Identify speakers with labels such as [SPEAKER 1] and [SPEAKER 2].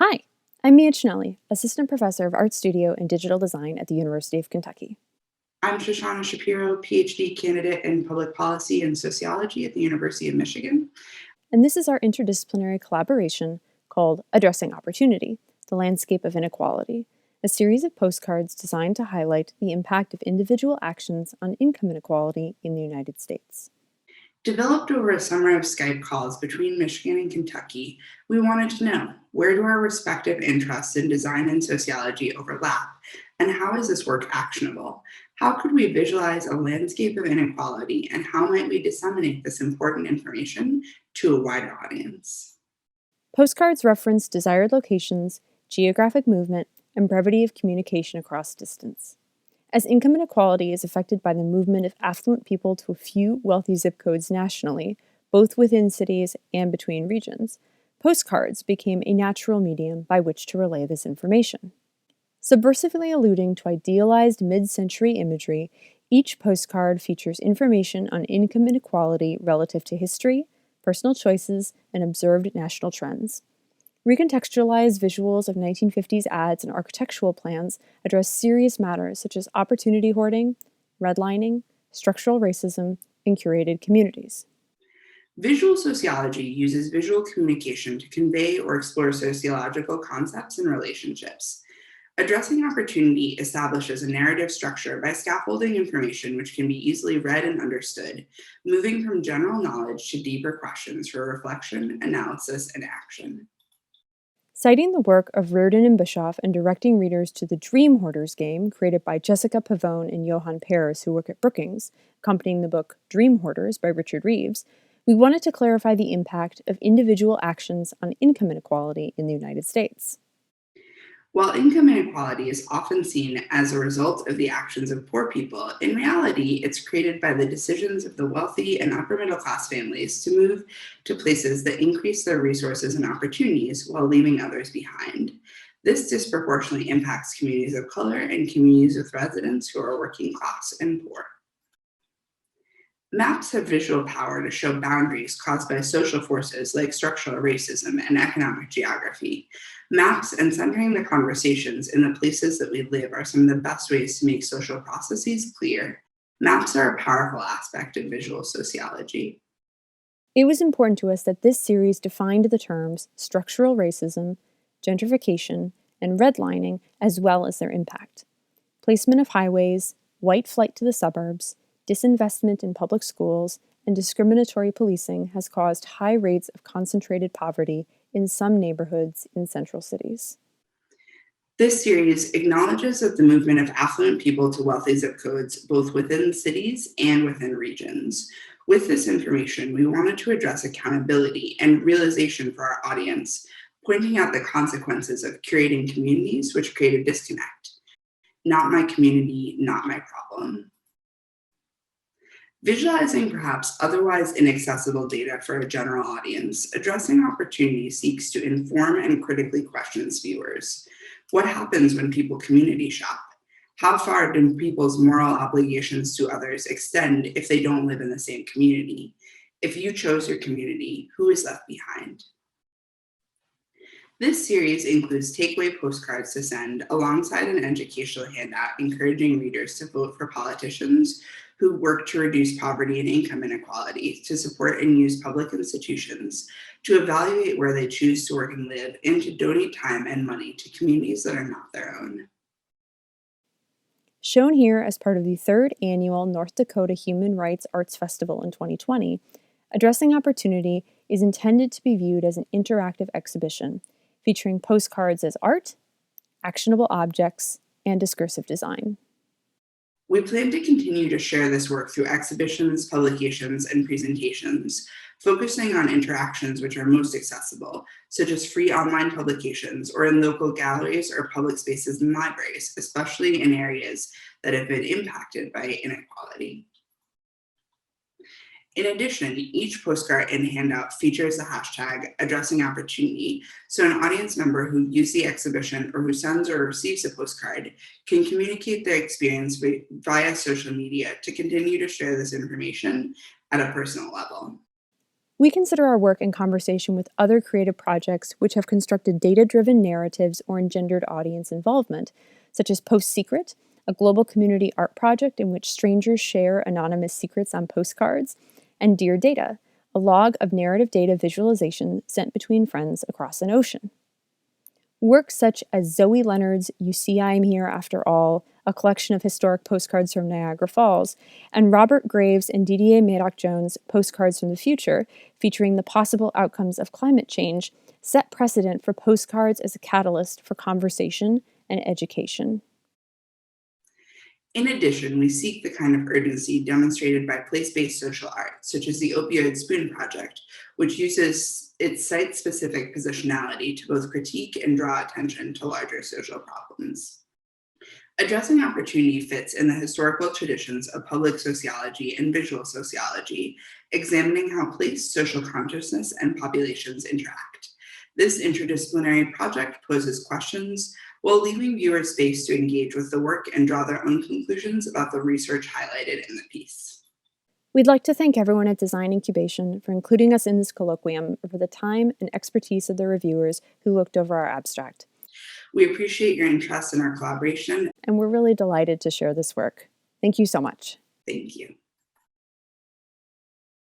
[SPEAKER 1] Hi, I'm Mia Cinelli, Assistant Professor of Art Studio and Digital Design at the University of Kentucky.
[SPEAKER 2] I'm Shoshana Shapiro, PhD candidate in public policy and sociology at the University of Michigan.
[SPEAKER 1] And this is our interdisciplinary collaboration called Addressing Opportunity, the Landscape of Inequality, a series of postcards designed to highlight the impact of individual actions on income inequality in the United States.
[SPEAKER 2] Developed over a summer of Skype calls between Michigan and Kentucky, we wanted to know, where do our respective interests in design and sociology overlap? And how is this work actionable? How could we visualize a landscape of inequality, and how might we disseminate this important information to a wider audience?
[SPEAKER 1] Postcards reference desired locations, geographic movement, and brevity of communication across distance. As income inequality is affected by the movement of affluent people to a few wealthy zip codes nationally, both within cities and between regions, postcards became a natural medium by which to relay this information. Subversively alluding to idealized mid-century imagery, each postcard features information on income inequality relative to history, personal choices, and observed national trends. Recontextualized visuals of 1950s ads and architectural plans address serious matters such as opportunity hoarding, redlining, structural racism, and curated communities.
[SPEAKER 2] Visual sociology uses visual communication to convey or explore sociological concepts and relationships. Addressing opportunity establishes a narrative structure by scaffolding information which can be easily read and understood, moving from general knowledge to deeper questions for reflection, analysis, and action.
[SPEAKER 1] Citing the work of Reardon and Bischoff and directing readers to the Dream Hoarders game created by Jessica Pavone and Johan Pears, who work at Brookings, accompanying the book Dream Hoarders by Richard Reeves, we wanted to clarify the impact of individual actions on income inequality in the United States.
[SPEAKER 2] While income inequality is often seen as a result of the actions of poor people, in reality, it's created by the decisions of the wealthy and upper middle class families to move to places that increase their resources and opportunities while leaving others behind. This disproportionately impacts communities of color and communities with residents who are working class and poor. Maps have visual power to show boundaries caused by social forces like structural racism and economic geography. Maps and centering the conversations in the places that we live are some of the best ways to make social processes clear. Maps are a powerful aspect of visual sociology.
[SPEAKER 1] It was important to us that this series defined the terms structural racism, gentrification, and redlining as well as their impact. Placement of highways, white flight to the suburbs, disinvestment in public schools, and discriminatory policing has caused high rates of concentrated poverty in some neighborhoods in central cities.
[SPEAKER 2] This series acknowledges that the movement of affluent people to wealthy zip codes, both within cities and within regions. With this information, we wanted to address accountability and realization for our audience, pointing out the consequences of curating communities which create a disconnect. Not my community, not my problem. Visualizing perhaps otherwise inaccessible data for a general audience, addressing opportunity seeks to inform and critically questions viewers. What happens when people community shop? How far do people's moral obligations to others extend if they don't live in the same community? If you chose your community, who is left behind? This series includes takeaway postcards to send alongside an educational handout encouraging readers to vote for politicians who work to reduce poverty and income inequality, to support and use public institutions, to evaluate where they choose to work and live, and to donate time and money to communities that are not their own.
[SPEAKER 1] Shown here as part of the third annual North Dakota Human Rights Arts Festival in 2020, Addressing Opportunity is intended to be viewed as an interactive exhibition featuring postcards as art, actionable objects, and discursive design.
[SPEAKER 2] We plan to continue to share this work through exhibitions, publications, and presentations, focusing on interactions which are most accessible, such as free online publications or in local galleries or public spaces and libraries, especially in areas that have been impacted by inequality. In addition, each postcard and handout features the hashtag addressing opportunity, so an audience member who views the exhibition or who sends or receives a postcard can communicate their experience via social media to continue to share this information at a personal level.
[SPEAKER 1] We consider our work in conversation with other creative projects which have constructed data-driven narratives or engendered audience involvement, such as Post Secret, a global community art project in which strangers share anonymous secrets on postcards, and Dear Data, a log of narrative data visualization sent between friends across an ocean. Works such as Zoe Leonard's You See I Am Here After All, a collection of historic postcards from Niagara Falls, and Robert Graves and Didier Madoc-Jones' Postcards from the Future, featuring the possible outcomes of climate change, set precedent for postcards as a catalyst for conversation and education.
[SPEAKER 2] In addition, we seek the kind of urgency demonstrated by place-based social art, such as the Opioid Spoon Project, which uses its site-specific positionality to both critique and draw attention to larger social problems. Addressing opportunity fits in the historical traditions of public sociology and visual sociology, examining how place, social consciousness, and populations interact. This interdisciplinary project poses questions while leaving viewers space to engage with the work and draw their own conclusions about the research highlighted in the piece.
[SPEAKER 1] We'd like to thank everyone at Design Incubation for including us in this colloquium and for the time and expertise of the reviewers who looked over our abstract.
[SPEAKER 2] We appreciate your interest in our collaboration.
[SPEAKER 1] And we're really delighted to share this work. Thank you so much.
[SPEAKER 2] Thank you.